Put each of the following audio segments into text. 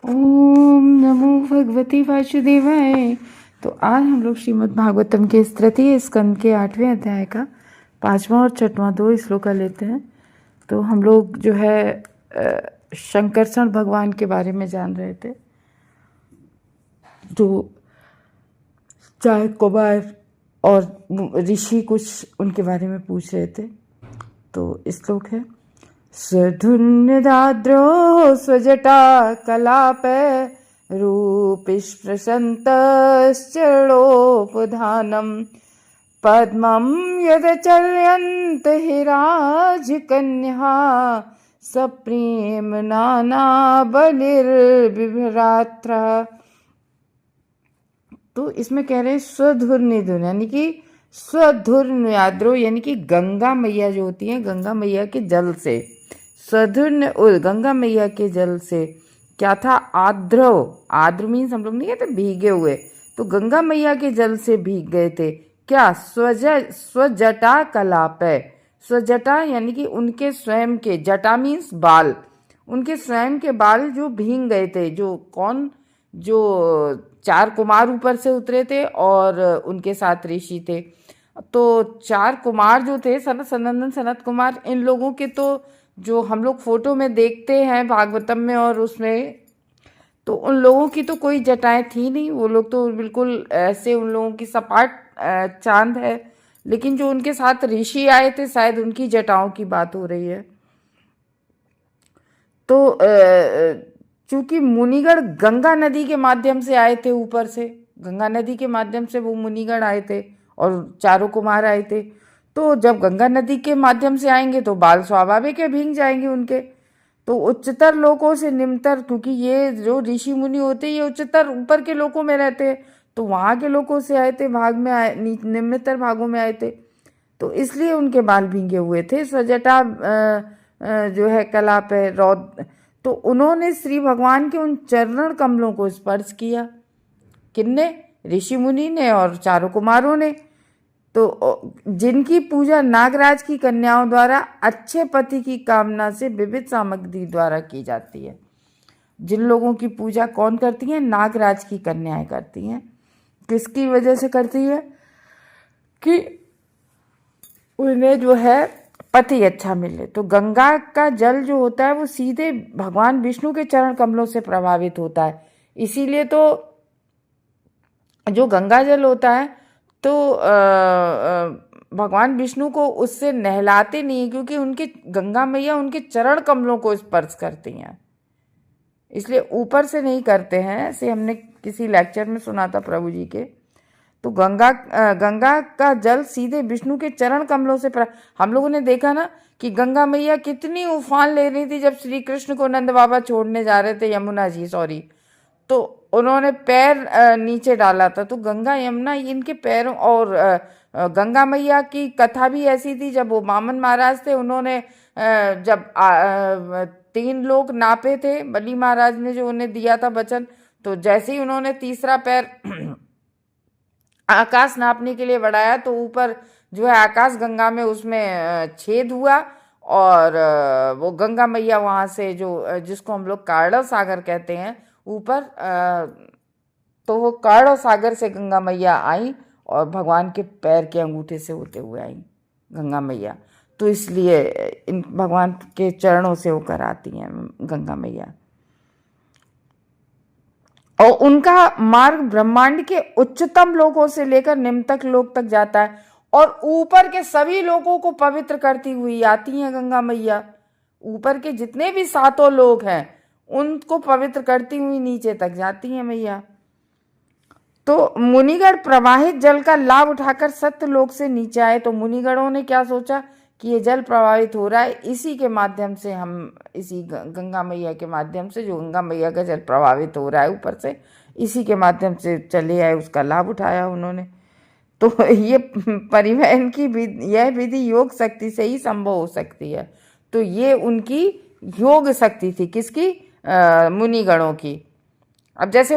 ओम नमो भगवते वासुदेवाय। तो आज हम लोग श्रीमद् भागवतम के तृतीय स्कंद के 8वें अध्याय का 5वां और 6वां 2 श्लोका लेते हैं। तो हम लोग जो है शंकरषण भगवान के बारे में जान रहे थे, जो चाहे कुमार और ऋषि कुछ उनके बारे में पूछ रहे थे। तो श्लोक है, स्वधुन्यदाद्रो स्वजटा कलाप रूपिस्प्रशन्तश्चरणोपधानं पद्मं यदचर्यन्त हिराजकन्यः सप्रेम नाना बलिर्बिभ्रात्र। तो इसमें कह रहे हैं स्वधुर्निधुन, यानी कि स्वधुर्न्याद्रो, यानी कि गंगा मैया जो होती हैं, गंगा मैया के जल से, स्वधुर्न गंगा मैया के जल से क्या था, आद्रव, आद्र मीन्स हम लोग नहीं कहते भीगे हुए, तो गंगा मैया के जल से भीग गए थे। क्या, स्वजटा कलाप है, स्वजटा यानी कि उनके स्वयं के, जटा मीन्स बाल, उनके स्वयं के बाल जो भीग गए थे। जो कौन, जो 4 कुमार ऊपर से उतरे थे और उनके साथ ऋषि थे। तो 4 कुमार जो थे, सनंदन सनत कुमार, इन लोगों के तो जो हम लोग फोटो में देखते हैं भागवतम में और उसमें, तो उन लोगों की तो कोई जटाएं थी नहीं, वो लोग तो बिल्कुल ऐसे, उन लोगों की सपाट चांद है। लेकिन जो उनके साथ ऋषि आए थे, शायद उनकी जटाओं की बात हो रही है। तो चूंकि मुनिगण गंगा नदी के माध्यम से आए थे, ऊपर से गंगा नदी के माध्यम से वो मुनिगण आए थे और 4 कुमार आए थे। तो जब गंगा नदी के माध्यम से आएंगे तो बाल स्वाभाविक है भीग जाएंगे उनके। तो उच्चतर लोकों से निम्नतर, क्योंकि ये जो ऋषि मुनि होते हैं ये उच्चतर ऊपर के लोकों में रहते हैं, तो वहाँ के लोकों से आए थे, भाग में आए, निम्नतर भागों में आए थे, तो इसलिए उनके बाल भीगे हुए थे। स्वजटा जो है कलाप है, रौद। तो उन्होंने श्री भगवान के उन चरण कमलों को स्पर्श किया। किन्ने? ऋषि मुनि ने और 4 कुमारों ने। तो जिनकी पूजा नागराज की कन्याओं द्वारा अच्छे पति की कामना से विविध सामग्री द्वारा की जाती है। जिन लोगों की पूजा कौन करती है? नागराज की कन्याएं करती हैं। किसकी वजह से करती है? कि उन्हें जो है पति अच्छा मिले। तो गंगा का जल जो होता है वो सीधे भगवान विष्णु के चरण कमलों से प्रभावित होता है। इसीलिए तो जो गंगा जल होता है, तो भगवान विष्णु को उससे नहलाते नहीं, क्योंकि उनके गंगा मैया उनके चरण कमलों को स्पर्श करती हैं, इसलिए ऊपर से नहीं करते हैं। ऐसे हमने किसी लेक्चर में सुना था प्रभु जी के। तो गंगा का जल सीधे विष्णु के चरण कमलों से हम लोगों ने देखा ना कि गंगा मैया कितनी उफान ले रही थी जब श्री कृष्ण को नंद बाबा छोड़ने जा रहे थे, यमुना जी सॉरी, तो उन्होंने पैर नीचे डाला था, तो गंगा यमुना इनके पैरों, और गंगा मैया की कथा भी ऐसी थी। जब वो वामन महाराज थे, उन्होंने जब 3 लोग नापे थे, बलि महाराज ने जो उन्हें दिया था वचन, तो जैसे ही उन्होंने तीसरा पैर आकाश नापने के लिए बढ़ाया, तो ऊपर जो है आकाश गंगा में उसमें छेद हुआ, और वो गंगा मैया वहाँ से जो, जिसको हम लोग कार्णव सागर कहते हैं ऊपर, तो वो कार्णव सागर से गंगा मैया आई और भगवान के पैर के अंगूठे से होते हुए आई गंगा मैया। तो इसलिए इन भगवान के चरणों से होकर आती हैं गंगा मैया। और उनका मार्ग ब्रह्मांड के उच्चतम लोकों से लेकर निम्नतक लोक तक जाता है, और ऊपर के सभी लोगों को पवित्र करती हुई आती हैं गंगा मैया। ऊपर के जितने भी 7 लोक हैं उनको पवित्र करती हुई नीचे तक जाती हैं मैया। तो मुनिगण प्रवाहित जल का लाभ उठाकर सत्य लोक से नीचे आए। तो मुनिगणों ने क्या सोचा कि ये जल प्रवाहित हो रहा है, इसी के माध्यम से हम, इसी गंगा मैया के माध्यम से, जो गंगा मैया का जल प्रभावित हो रहा है ऊपर से, इसी के माध्यम से चले आए, उसका लाभ उठाया उन्होंने। तो ये परिवहन की यह विधि योग शक्ति से ही संभव हो सकती है। तो ये उनकी योग शक्ति थी, किसकी? मुनिगणों की। अब जैसे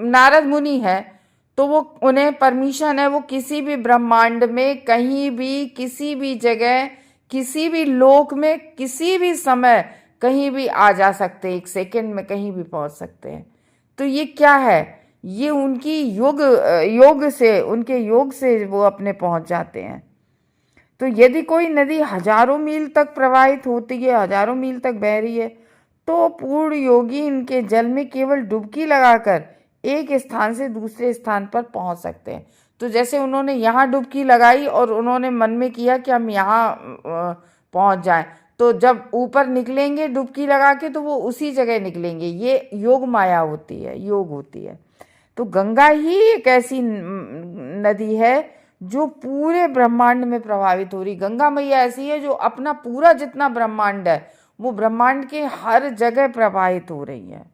नारद मुनि है, तो वो, उन्हें परमिशन है, वो किसी भी ब्रह्मांड में, कहीं भी, किसी भी जगह, किसी भी लोक में, किसी भी समय कहीं भी आ जा सकते हैं, 1 सेकंड में कहीं भी पहुंच सकते हैं। तो ये क्या है? ये उनकी उनके योग से वो अपने पहुंच जाते हैं। तो यदि कोई नदी हजारों मील तक प्रवाहित होती है, हजारों मील तक बह रही है, तो पूर्ण योगी इनके जल में केवल डुबकी लगाकर एक स्थान से दूसरे स्थान पर पहुंच सकते हैं। तो जैसे उन्होंने यहाँ डुबकी लगाई और उन्होंने मन में किया कि हम यहाँ पहुंच जाएं, तो जब ऊपर निकलेंगे डुबकी लगा के तो वो उसी जगह निकलेंगे। ये योग माया होती है, योग होती है। तो गंगा ही एक ऐसी नदी है जो पूरे ब्रह्मांड में प्रभावित हो रही। गंगा मैया ऐसी है जो अपना पूरा जितना ब्रह्मांड है वो ब्रह्मांड के हर जगह प्रभावित हो रही है।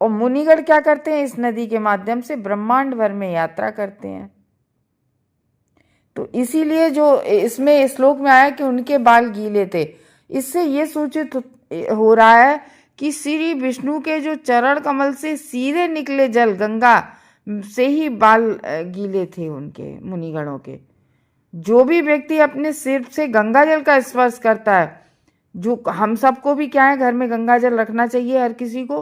और मुनिगण क्या करते हैं? इस नदी के माध्यम से ब्रह्मांड भर में यात्रा करते हैं। तो इसीलिए जो इसमें श्लोक में आया कि उनके बाल गीले थे, इससे ये सूचित हो रहा है कि श्री विष्णु के जो चरण कमल से सीधे निकले जल गंगा से ही बाल गीले थे उनके, मुनिगणों के। जो भी व्यक्ति अपने सिर से गंगा जल का स्पर्श करता है, जो हम सबको भी क्या है, घर में गंगा जल रखना चाहिए हर किसी को।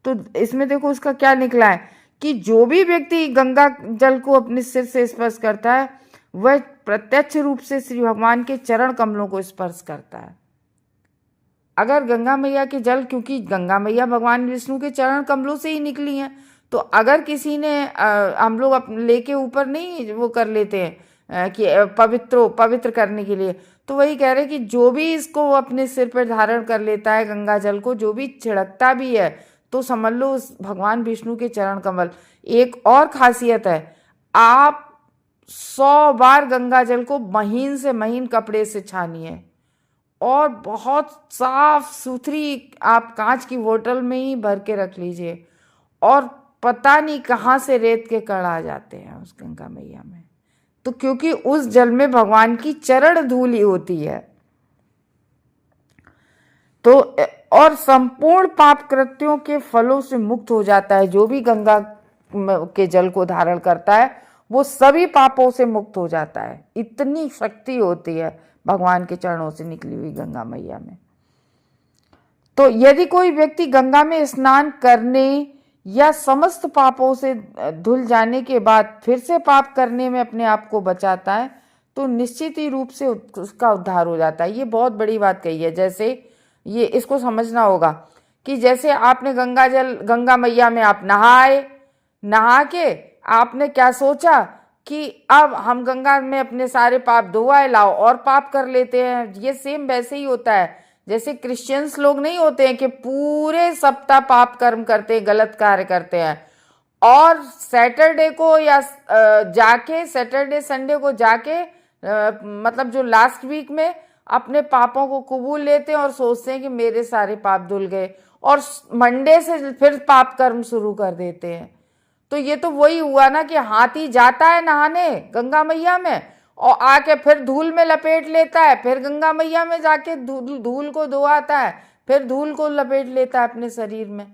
तो इसमें देखो उसका क्या निकला है कि जो भी व्यक्ति गंगा जल को अपने सिर से स्पर्श करता है वह प्रत्यक्ष रूप से श्री भगवान के चरण कमलों को स्पर्श करता है। अगर गंगा मैया के जल, क्योंकि गंगा मैया भगवान विष्णु के चरण कमलों से ही निकली हैं, तो अगर किसी ने हम लोग लेके ऊपर नहीं वो कर लेते हैं कि पवित्र करने के लिए, तो वही कह रहे कि जो भी इसको अपने सिर पर धारण कर लेता है गंगा जल को, जो भी छिड़कता भी है, तो समझ लो उस भगवान विष्णु के चरण कमल। एक और खासियत है, आप 100 बार गंगा जल को महीन से महीन कपड़े से छानिए और बहुत साफ सुथरी आप कांच की बोतल में ही भर के रख लीजिए, और पता नहीं कहाँ से रेत के कण आ जाते हैं उस गंगा मैया में। तो क्योंकि उस जल में भगवान की चरण धूलि होती है। तो और संपूर्ण पाप कृत्यों के फलों से मुक्त हो जाता है। जो भी गंगा के जल को धारण करता है वो सभी पापों से मुक्त हो जाता है। इतनी शक्ति होती है भगवान के चरणों से निकली हुई गंगा मैया में। तो यदि कोई व्यक्ति गंगा में स्नान करने या समस्त पापों से धुल जाने के बाद फिर से पाप करने में अपने आप को बचाता है, तो निश्चित ही रूप से उसका उद्धार हो जाता है। ये बहुत बड़ी बात कही है। जैसे ये इसको समझना होगा कि जैसे आपने गंगा मैया में आप नहा के आपने क्या सोचा कि अब हम गंगा में अपने सारे पाप धोआए लाओ और पाप कर लेते हैं। ये सेम वैसे ही होता है जैसे क्रिश्चियंस लोग नहीं होते हैं कि पूरे सप्ताह पाप कर्म करते हैं, गलत कार्य करते हैं, और सैटरडे को या सैटरडे संडे को जाके मतलब जो लास्ट वीक में अपने पापों को कबूल लेते हैं और सोचते हैं कि मेरे सारे पाप धुल गए, और मंडे से फिर पाप कर्म शुरू कर देते हैं। तो ये तो वही हुआ ना कि हाथी जाता है नहाने गंगा मैया में और आके फिर धूल में लपेट लेता है, फिर गंगा मैया में जाके धूल को धोआता है, फिर धूल को लपेट लेता है अपने शरीर में।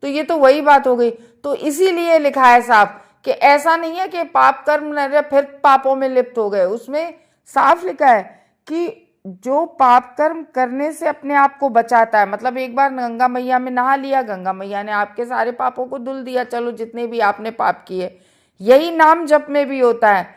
तो ये तो वही बात हो गई। तो इसीलिए लिखा है साफ कि ऐसा नहीं है कि पाप कर्म न फिर पापों में लिप्त हो गए। उसमें साफ लिखा है कि जो पाप कर्म करने से अपने आप को बचाता है, मतलब एक बार गंगा मैया में नहा लिया, गंगा मैया ने आपके सारे पापों को धुल दिया, चलो जितने भी आपने पाप किए। यही नाम जप में भी होता है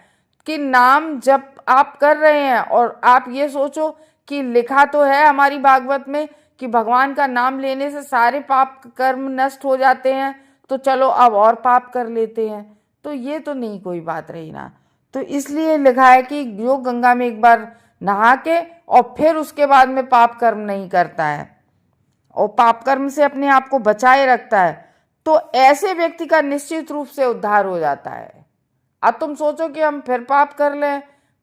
कि नाम जप आप कर रहे हैं और आप ये सोचो कि लिखा तो है हमारी भागवत में कि भगवान का नाम लेने से सारे पाप कर्म नष्ट हो जाते हैं, तो चलो अब और पाप कर लेते हैं। तो ये तो नहीं कोई बात रही ना। तो इसलिए लिखा है कि जो गंगा में एक बार नहा के और फिर उसके बाद में पाप कर्म नहीं करता है और पाप कर्म से अपने आप को बचाए रखता है, तो ऐसे व्यक्ति का निश्चित रूप से उद्धार हो जाता है। अब तुम सोचो कि हम फिर पाप कर लें,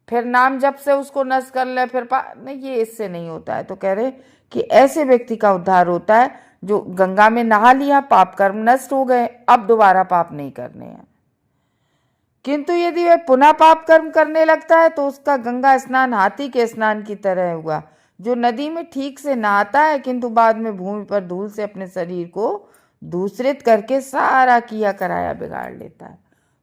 फिर नाम जप से उसको नष्ट कर लें, फिर नहीं, ये इससे नहीं होता है। तो कह रहे कि ऐसे व्यक्ति का उद्धार होता है जो गंगा में नहा लिया, पाप कर्म नष्ट हो गए, अब दोबारा पाप नहीं करने हैं। किंतु यदि वह पुनः पाप कर्म करने लगता है तो उसका गंगा स्नान हाथी के स्नान की तरह हुआ, जो नदी में ठीक से नहाता है किंतु बाद में भूमि पर धूल से अपने शरीर को दूषित करके सारा किया कराया बिगाड़ लेता है।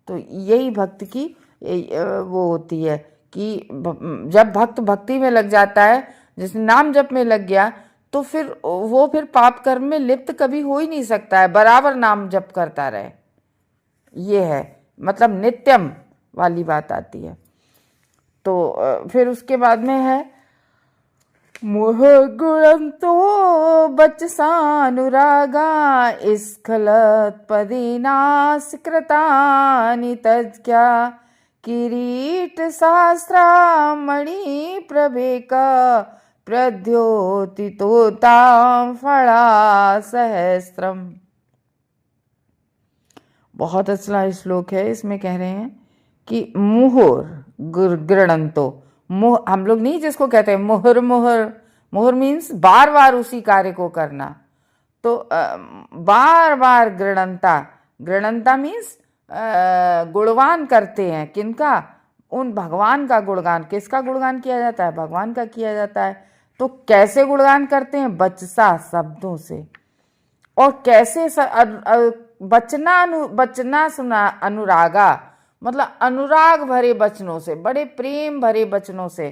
तो यही भक्त की वो होती है कि जब भक्त भक्ति में लग जाता है, जिसने नाम जप में लग गया, तो फिर वो फिर पाप कर्म में लिप्त कभी हो ही नहीं सकता है, बराबर नाम जप करता रहे। ये है मतलब नित्यम वाली बात आती है। तो फिर उसके बाद में है मोह गुणम तो बचसानुरागा स्खलत पदीनास कृतानि तज्ज्ञा किरीट शास्त्रा मणि प्रभेक प्रद्योतितोताम फला सहस्त्रम। बहुत अच्छा श्लोक है। इसमें कह रहे हैं कि मुहुर गृणंतो, मुह हम लोग नहीं जिसको कहते हैं मुहुर, मुहुर मुहुर मीन्स बार बार उसी कार्य को करना। तो बार बार गृणंता, गृणंता मीन्स गुणगान करते हैं। किनका? उन भगवान का गुणगान। किसका गुणगान किया जाता है? भगवान का किया जाता है। तो कैसे गुणगान करते हैं? बचसा शब्दों से। और कैसे बचना सुना अनुरागा, मतलब अनुराग भरे बचनों से, बड़े प्रेम भरे बचनों से।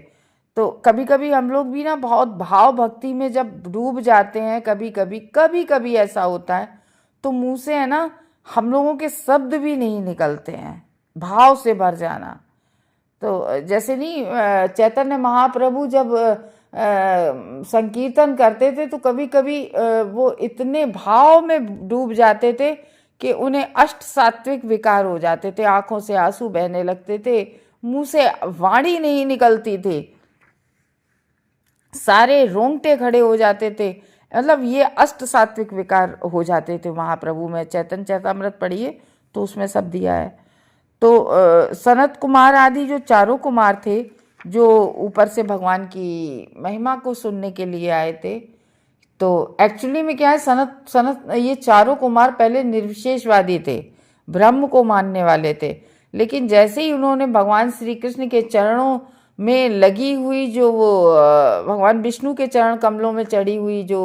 तो कभी कभी हम लोग भी ना बहुत भाव भक्ति में जब डूब जाते हैं, कभी कभी ऐसा होता है, तो मुंह से है ना हम लोगों के शब्द भी नहीं निकलते हैं, भाव से भर जाना। तो जैसे नहीं चैतन्य महाप्रभु जब संकीर्तन करते थे तो कभी कभी वो इतने भाव में डूब जाते थे कि उन्हें अष्ट सात्विक विकार हो जाते थे, आंखों से आंसू बहने लगते थे, मुंह से वाणी नहीं निकलती थी, सारे रोंगटे खड़े हो जाते थे। मतलब ये अष्ट सात्विक विकार हो जाते थे महाप्रभु में। चैतन्य चैतामृत पढ़िए तो उसमें सब दिया है। तो सनत कुमार आदि जो चारों कुमार थे जो ऊपर से भगवान की महिमा को सुनने के लिए आए थे, तो एक्चुअली में क्या है, सनत ये चारों कुमार पहले निर्विशेषवादी थे, ब्रह्म को मानने वाले थे। लेकिन जैसे ही उन्होंने भगवान श्री कृष्ण के चरणों में लगी हुई जो वो भगवान विष्णु के चरण कमलों में चढ़ी हुई जो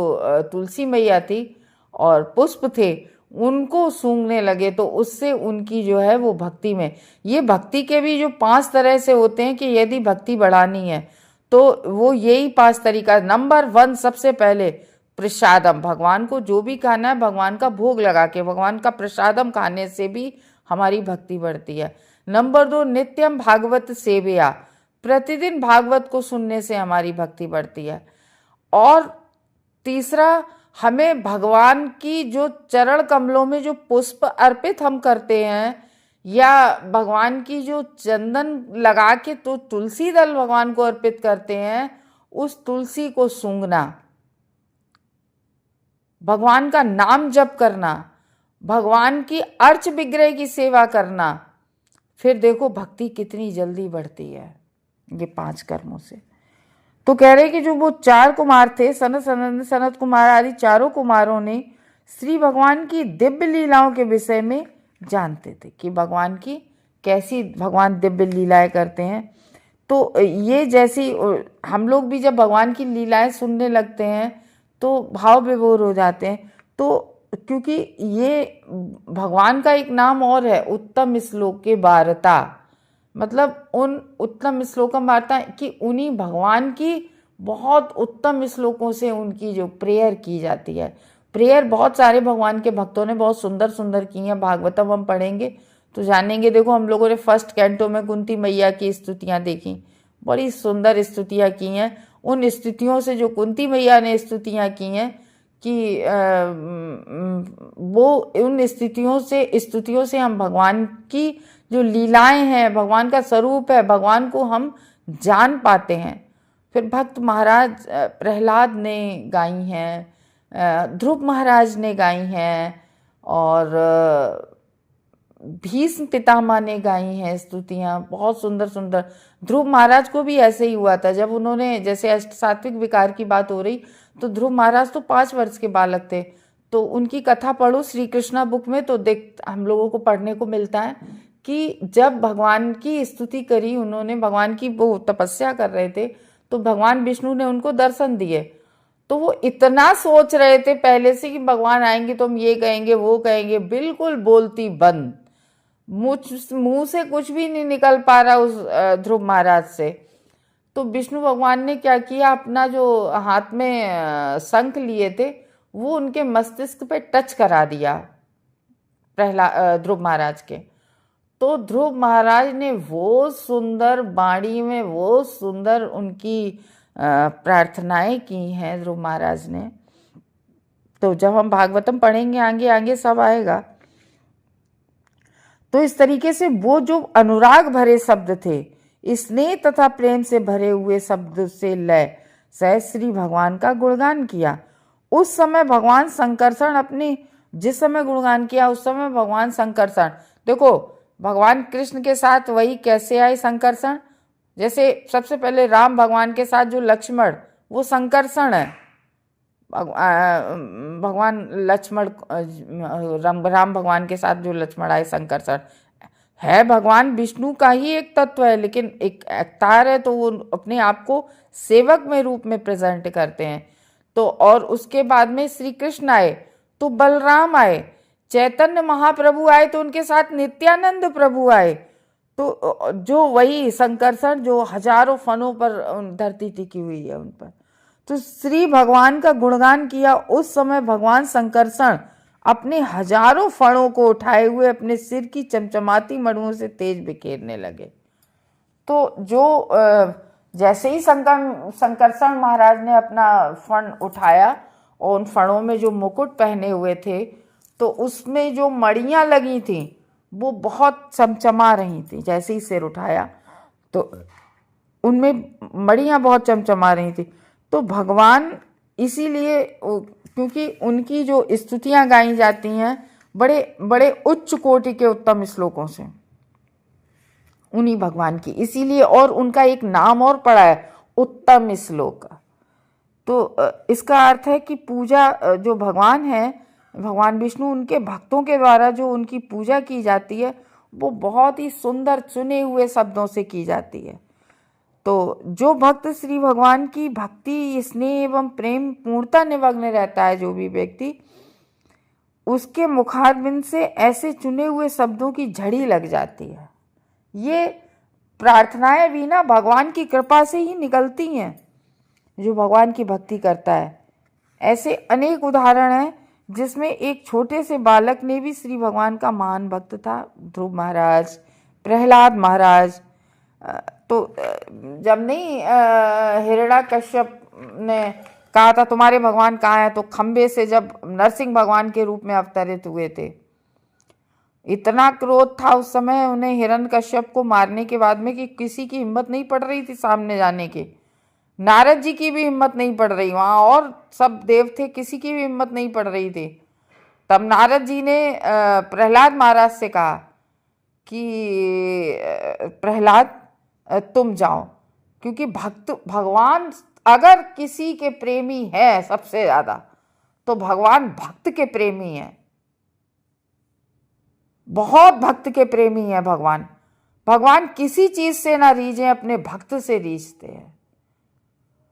तुलसी मैया थी और पुष्प थे, उनको सूंघने लगे, तो उससे उनकी जो है वो भक्ति में, ये भक्ति के भी जो 5 तरह से होते हैं कि यदि भक्ति बढ़ानी है तो वो यही 5 तरीका। नंबर 1 सबसे पहले प्रसादम, भगवान को जो भी खाना है भगवान का भोग लगा के, भगवान का प्रसादम खाने से भी हमारी भक्ति बढ़ती है। नंबर 2 नित्यम भागवत सेवया, प्रतिदिन भागवत को सुनने से हमारी भक्ति बढ़ती है। और तीसरा, हमें भगवान की जो चरण कमलों में जो पुष्प अर्पित हम करते हैं, या भगवान की जो चंदन लगा के तो तुलसी दल भगवान को अर्पित करते हैं, उस तुलसी को सूंघना, भगवान का नाम जप करना, भगवान की अर्च विग्रह की सेवा करना, फिर देखो भक्ति कितनी जल्दी बढ़ती है ये 5 कर्मों से। तो कह रहे कि जो वो 4 कुमार थे, सनत कुमार आदि चारों कुमारों ने श्री भगवान की दिव्य लीलाओं के विषय में जानते थे कि भगवान की कैसी भगवान दिव्य लीलाएं करते हैं। तो ये जैसी हम लोग भी जब भगवान की लीलाएं सुनने लगते हैं तो भाव विभोर हो जाते हैं। तो क्योंकि ये भगवान का एक नाम और है उत्तम श्लोक के वार्ता, मतलब उन उत्तम श्लोकम वार्ता कि उन्हीं भगवान की बहुत उत्तम श्लोकों से उनकी जो प्रेयर की जाती है। प्रेयर बहुत सारे भगवान के भक्तों ने बहुत सुंदर सुंदर की हैं। भागवतम हम पढ़ेंगे तो जानेंगे। देखो हम लोगों ने फर्स्ट कैंटो में कुंती मैया की स्तुतियाँ देखी, बड़ी सुंदर स्तुतियाँ की हैं। उन स्तुतियों से जो कुंती मैया ने स्तुतियाँ की हैं कि वो उन स्तुतियों से हम भगवान की जो लीलाएं हैं, भगवान का स्वरूप है, भगवान को हम जान पाते हैं। फिर भक्त महाराज प्रहलाद ने गाई हैं, ध्रुव महाराज ने गाई हैं, और भीष्म पितामह ने गाई हैं स्तुतियाँ बहुत सुंदर सुंदर। ध्रुव महाराज को भी ऐसे ही हुआ था जब उन्होंने, जैसे अष्ट सात्विक विकार की बात हो रही, तो ध्रुव महाराज तो 5 वर्ष के बालक थे। तो उनकी कथा पढ़ो श्री कृष्णा बुक में तो देख हम लोगों को पढ़ने को मिलता है कि जब भगवान की स्तुति करी उन्होंने, भगवान की वो तपस्या कर रहे थे, तो भगवान विष्णु ने उनको दर्शन दिए। तो वो इतना सोच रहे थे पहले से कि भगवान आएंगे तो हम ये कहेंगे वो कहेंगे, बिल्कुल बोलती बंद, मुंह से कुछ भी नहीं निकल पा रहा उस ध्रुव महाराज से। तो विष्णु भगवान ने क्या किया, अपना जो हाथ में शंख लिए थे वो उनके मस्तिष्क पे टच करा दिया ध्रुव महाराज के। तो ध्रुव महाराज ने वो सुंदर वाणी में वो सुंदर उनकी प्रार्थनाएं की हैं ध्रुव महाराज ने। तो जब हम भागवतम पढ़ेंगे आगे आगे सब आएगा। तो इस तरीके से वो जो अनुराग भरे शब्द थे, स्नेह तथा प्रेम से भरे हुए शब्द से लय सह श्री भगवान का गुणगान किया। उस समय भगवान संकर्षण अपने, जिस समय गुणगान किया उस समय भगवान संकर्षण, देखो भगवान कृष्ण के साथ वही कैसे आए संकर्षण, जैसे सबसे पहले राम भगवान के साथ जो लक्ष्मण, वो संकर्षण है। भगवान लक्ष्मण राम भगवान के साथ जो लक्ष्मण आए संकर्षण है, भगवान विष्णु का ही एक तत्व है, लेकिन एक अवतार है तो वो अपने आप को सेवक में रूप में प्रेजेंट करते हैं। तो और उसके बाद में श्री कृष्ण आए तो बलराम आए, चैतन्य महाप्रभु आए तो उनके साथ नित्यानंद प्रभु आए। तो जो वही संकर्षण जो हजारों फनों पर धरती टिकी हुई है उन पर, तो श्री भगवान का गुणगान किया। उस समय भगवान संकर्षण अपने हजारों फणों को उठाए हुए अपने सिर की चमचमाती मणुओं से तेज बिखेरने लगे। तो जो जैसे ही संकर्षण महाराज ने अपना फण उठाया और उन फणों में जो मुकुट पहने हुए थे तो उसमें जो मणियां लगी थी वो बहुत चमचमा रही थी। जैसे ही सिर उठाया तो उनमें मणियां बहुत चमचमा रही थी। तो भगवान इसीलिए, क्योंकि उनकी जो स्तुतियां गाई जाती हैं बड़े बड़े उच्च कोटि के उत्तम श्लोकों से, उन्हीं भगवान की, इसीलिए और उनका एक नाम और पड़ा है उत्तम श्लोक। तो इसका अर्थ है कि पूजा जो भगवान है, भगवान विष्णु, उनके भक्तों के द्वारा जो उनकी पूजा की जाती है वो बहुत ही सुंदर चुने हुए शब्दों से की जाती है। तो जो भक्त श्री भगवान की भक्ति, स्नेह एवं प्रेम पूर्णता निमग्न रहता है, जो भी व्यक्ति, उसके मुखारबिंद से ऐसे चुने हुए शब्दों की झड़ी लग जाती है। ये प्रार्थनाएं भी ना भगवान की कृपा से ही निकलती हैं, जो भगवान की भक्ति करता है। ऐसे अनेक उदाहरण हैं जिसमें एक छोटे से बालक ने भी श्री भगवान का महान भक्त था, ध्रुव महाराज, प्रहलाद महाराज। तो जब नहीं हिरण्याकश्यप ने कहा था तुम्हारे भगवान कहाँ हैं, तो खंबे से जब नरसिंह भगवान के रूप में अवतरित हुए थे, इतना क्रोध था उस समय उन्हें हिरण्यकश्यप को मारने के बाद में कि किसी की हिम्मत नहीं पड़ रही थी सामने जाने की। नारद जी की भी हिम्मत नहीं पड़ रही, वहाँ और सब देव थे, किसी की भी हिम्मत नहीं पड़ रही थी। तब नारद जी ने प्रहलाद महाराज से कहा कि प्रहलाद तुम जाओ, क्योंकि भगवान अगर किसी के प्रेमी है सबसे ज्यादा तो भगवान भक्त के प्रेमी हैं, बहुत भक्त के प्रेमी है भगवान। भगवान किसी चीज से ना रीझे, अपने भक्त से रीझते हैं।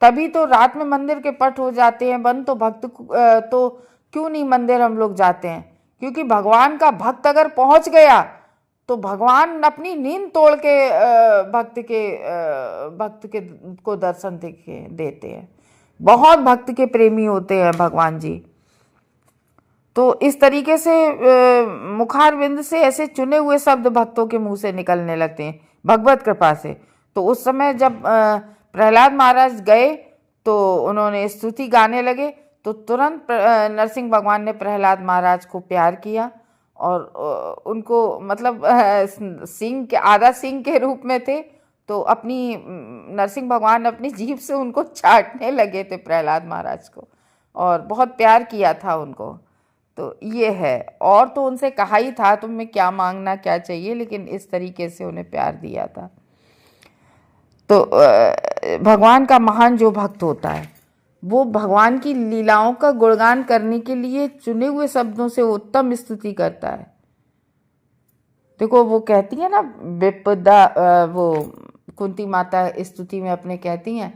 तभी तो रात में मंदिर के पट हो जाते हैं बंद, तो भक्त तो क्यों नहीं मंदिर हम लोग जाते हैं, क्योंकि भगवान का भक्त अगर पहुंच गया तो भगवान अपनी नींद तोड़ के भक्त के को दर्शन देते हैं। बहुत भक्त के प्रेमी होते हैं भगवान जी। तो इस तरीके से मुखारविंद से ऐसे चुने हुए शब्द भक्तों के मुंह से निकलने लगते हैं भगवत कृपा से। तो उस समय जब प्रहलाद महाराज गए तो उन्होंने स्तुति गाने लगे, तो तुरंत नरसिंह भगवान ने प्रहलाद महाराज को प्यार किया और उनको मतलब सिंह के आधा सिंह के रूप में थे, तो अपनी नरसिंह भगवान अपनी जीभ से उनको चाटने लगे थे प्रहलाद महाराज को, और बहुत प्यार किया था उनको। तो ये है, और तो उनसे कहा ही था तुम्हें क्या मांगना क्या चाहिए, लेकिन इस तरीके से उन्हें प्यार दिया था। तो भगवान का महान जो भक्त होता है वो भगवान की लीलाओं का गुणगान करने के लिए चुने हुए शब्दों से उत्तम स्तुति करता है। देखो वो कहती है ना विपदा, वो कुंती माता स्तुति में अपने कहती हैं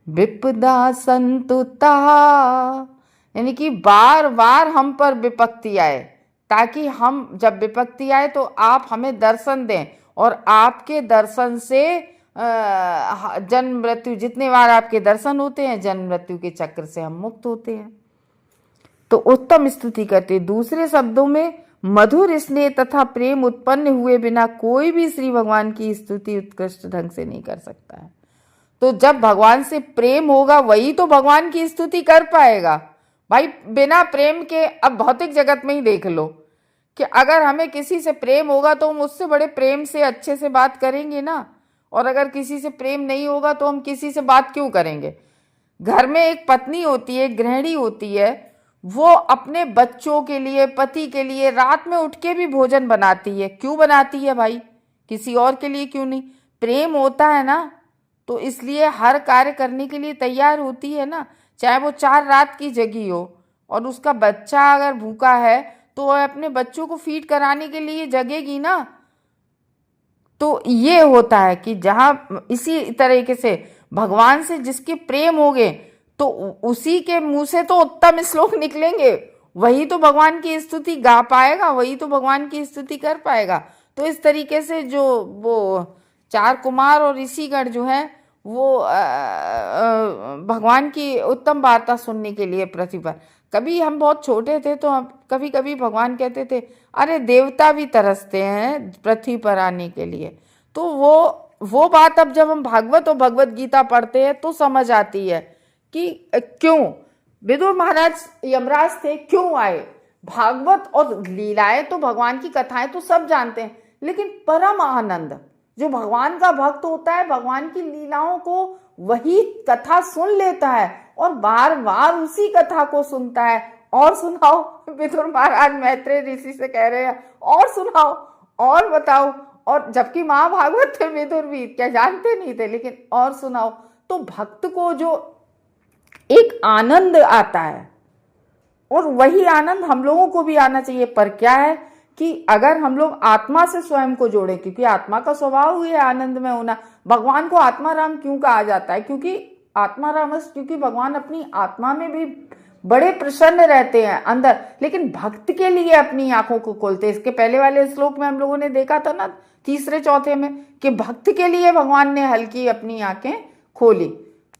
विपदा संतुता, यानी कि बार बार हम पर विपत्ति आए, ताकि हम जब विपत्ति आए तो आप हमें दर्शन दें और आपके दर्शन से जन्म मृत्यु, जितने बार आपके दर्शन होते हैं जन्म मृत्यु के चक्र से हम मुक्त होते हैं। तो उत्तम स्तुति करते। दूसरे शब्दों में मधुर स्नेह तथा प्रेम उत्पन्न हुए बिना कोई भी श्री भगवान की स्तुति उत्कृष्ट ढंग से नहीं कर सकता है। तो जब भगवान से प्रेम होगा वही तो भगवान की स्तुति कर पाएगा। भाई बिना प्रेम के, अब भौतिक जगत में ही देख लो कि अगर हमें किसी से प्रेम होगा तो हम उससे बड़े प्रेम से अच्छे से बात करेंगे ना, और अगर किसी से प्रेम नहीं होगा तो हम किसी से बात क्यों करेंगे। घर में एक पत्नी होती है, गृहिणी होती है, वो अपने बच्चों के लिए, पति के लिए रात में उठ के भी भोजन बनाती है। क्यों बनाती है भाई, किसी और के लिए क्यों नहीं। प्रेम होता है ना, तो इसलिए हर कार्य करने के लिए तैयार होती है ना। चाहे वो 4 रात की जगी हो और उसका बच्चा अगर भूखा है तो वह अपने बच्चों को फीड कराने के लिए जगेगी ना। तो ये होता है कि जहाँ इसी तरीके से भगवान से जिसके प्रेम होगे तो उसी के मुंह से तो उत्तम श्लोक निकलेंगे, वही तो भगवान की स्तुति गा पाएगा, वही तो भगवान की स्तुति कर पाएगा। तो इस तरीके से जो वो 4 कुमार और ऋषिगण जो है वो भगवान की उत्तम वार्ता सुनने के लिए पृथ्वी पर। कभी हम बहुत छोटे थे तो कभी कभी भगवान कहते थे अरे देवता भी तरसते हैं पृथ्वी पर आने के लिए। तो वो बात अब जब हम भागवत और भगवत गीता पढ़ते हैं तो समझ आती है कि क्यों विदुर महाराज यमराज थे, क्यों आए। भागवत और लीलाएं तो भगवान की कथाएं तो सब जानते हैं, लेकिन परम आनंद जो भगवान का भक्त होता है भगवान की लीलाओं को वही कथा सुन लेता है और बार बार उसी कथा को सुनता है। और सुनाओ, विदुर महाराज मैत्रेय ऋषि से कह रहे हैं और सुनाओ और बताओ। और जबकि महाभागवत थे विदुर भी क्या जानते नहीं थे, लेकिन और सुनाओ। तो भक्त को जो एक आनंद आता है और वही आनंद हम लोगों को भी आना चाहिए। पर क्या है कि अगर हम लोग आत्मा से स्वयं को जोड़ें, क्योंकि आत्मा का स्वभाव ही है आनंद में होना। भगवान को आत्मा राम क्यों कहा जाता है, क्योंकि आत्मा राम, क्योंकि भगवान अपनी आत्मा में भी बड़े प्रसन्न रहते हैं अंदर, लेकिन भक्त के लिए अपनी आंखों को खोलते हैं। इसके पहले वाले श्लोक में हम लोगों ने देखा था ना, तीसरे चौथे में, कि भक्त के लिए भगवान ने हल्की अपनी आंखें खोली।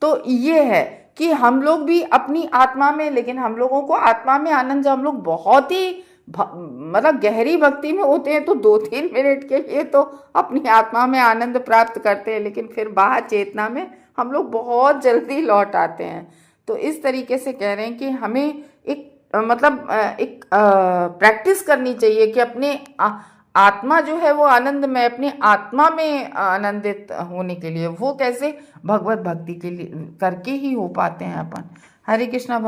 तो ये है कि हम लोग भी अपनी आत्मा में, लेकिन हम लोगों को आत्मा में आनंद, जब हम लोग बहुत ही मतलब गहरी भक्ति में होते हैं तो 2-3 मिनट के लिए तो अपनी आत्मा में आनंद प्राप्त करते हैं, लेकिन फिर बाहर चेतना में हम लोग बहुत जल्दी लौट आते हैं। तो इस तरीके से कह रहे हैं कि हमें एक प्रैक्टिस करनी चाहिए कि अपने आत्मा जो है वो आनंद में, अपनी आत्मा में आनंदित होने के लिए वो कैसे भगवत भक्ति के लिए करके ही हो पाते हैं अपन। हरे कृष्णा।